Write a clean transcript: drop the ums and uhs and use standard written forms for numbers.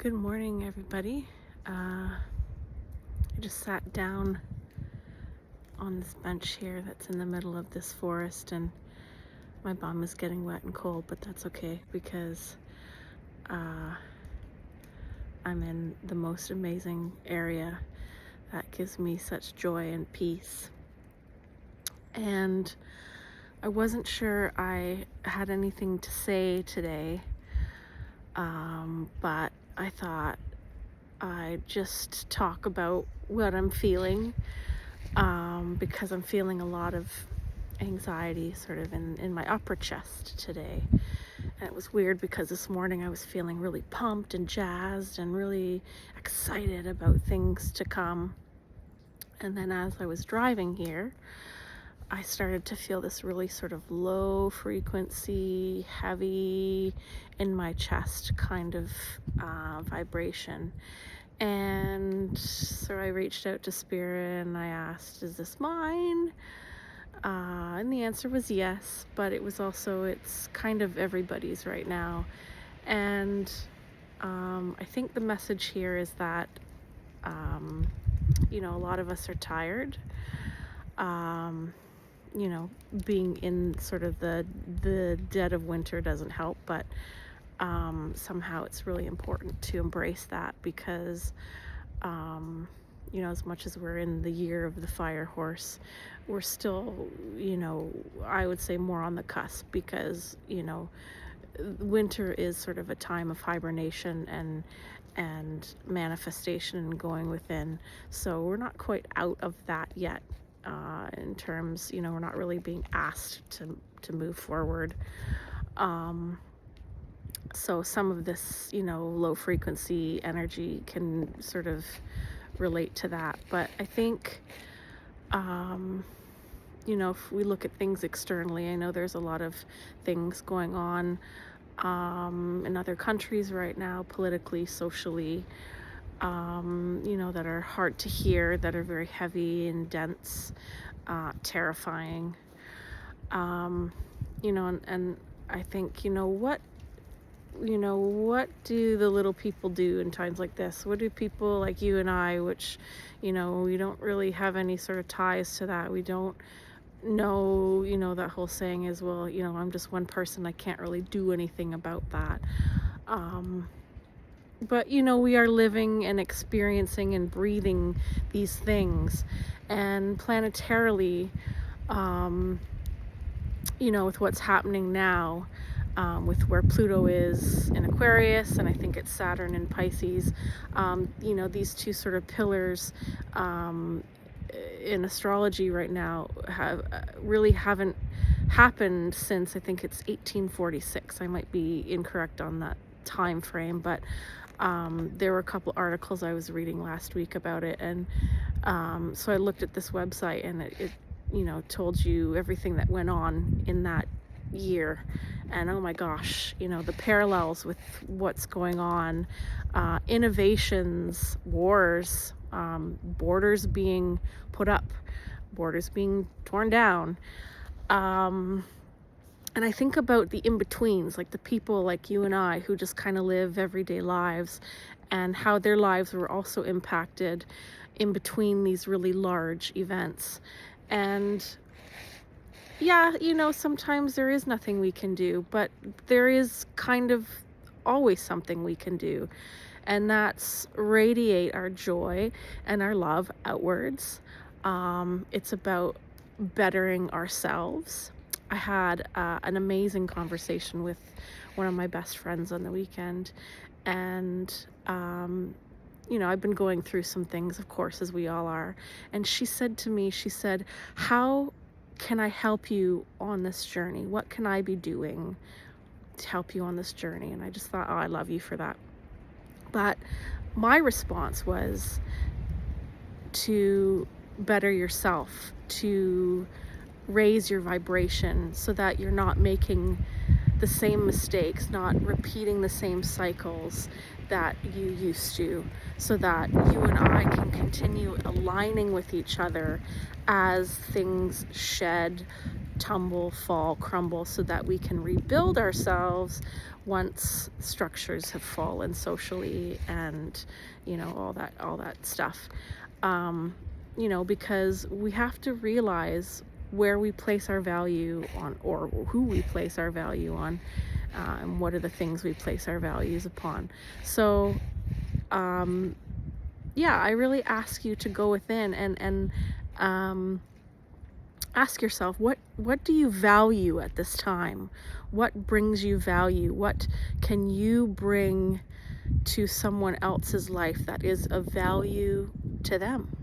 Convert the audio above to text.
Good morning, everybody. I just sat down on this bench here that's in the middle of this forest, and my bum is getting wet and cold, but that's okay because I'm in the most amazing area that gives me such joy and peace. And I wasn't sure I had anything to say today, but I thought I'd just talk about what I'm feeling, because I'm feeling a lot of anxiety sort of in my upper chest today. And it was weird because this morning I was feeling really pumped and jazzed and really excited about things to come. And then as I was driving here, I started to feel this really sort of low frequency, heavy in my chest kind of vibration. And so I reached out to Spirit and I asked, is this mine? And the answer was yes, but it was also, it's kind of everybody's right now. And I think the message here is that, a lot of us are tired. Being in sort of the dead of winter doesn't help, but somehow it's really important to embrace that because, as much as we're in the year of the fire horse, we're still, I would say more on the cusp because, winter is sort of a time of hibernation and manifestation and going within. So we're not quite out of that yet. In terms, we're not really being asked to move forward. So some of this, low frequency energy can sort of relate to that. But I think, if we look at things externally, I know there's a lot of things going on in other countries right now, politically, socially, that are hard to hear, that are very heavy and dense, terrifying. And I think, what do the little people do in times like this? What do people like you and I, which, we don't really have any sort of ties to that. We don't know, that whole saying is, well, I'm just one person. I can't really do anything about that. But, we are living and experiencing and breathing these things. And planetarily, with what's happening now, with where Pluto is in Aquarius, and I think it's Saturn in Pisces, these two sort of pillars in astrology right now haven't happened since, I think it's 1846. I might be incorrect on that time frame, but there were a couple articles I was reading last week about it, and so I looked at this website, and it told you everything that went on in that year. And oh my gosh, the parallels with what's going on, innovations, wars, borders being put up, borders being torn down. And I think about the in-betweens, like the people like you and I who just kind of live everyday lives, and how their lives were also impacted in between these really large events. And yeah, sometimes there is nothing we can do, but there is kind of always something we can do. And that's radiate our joy and our love outwards. It's about bettering ourselves. I had an amazing conversation with one of my best friends on the weekend, and I've been going through some things, of course, as we all are. And she said to me, how can I help you on this journey? What can I be doing to help you on this journey? And I just thought, oh, I love you for that. But my response was to better yourself, to raise your vibration so that you're not making the same mistakes, not repeating the same cycles that you used to, so that you and I can continue aligning with each other as things shed tumble, fall, crumble, so that we can rebuild ourselves once structures have fallen socially and, all that stuff. Um, because we have to realize where we place our value on, or who we place our value on, and what are the things we place our values upon. So, yeah, I really ask you to go within and ask yourself, what do you value at this time? What brings you value? What can you bring to someone else's life that is of value to them?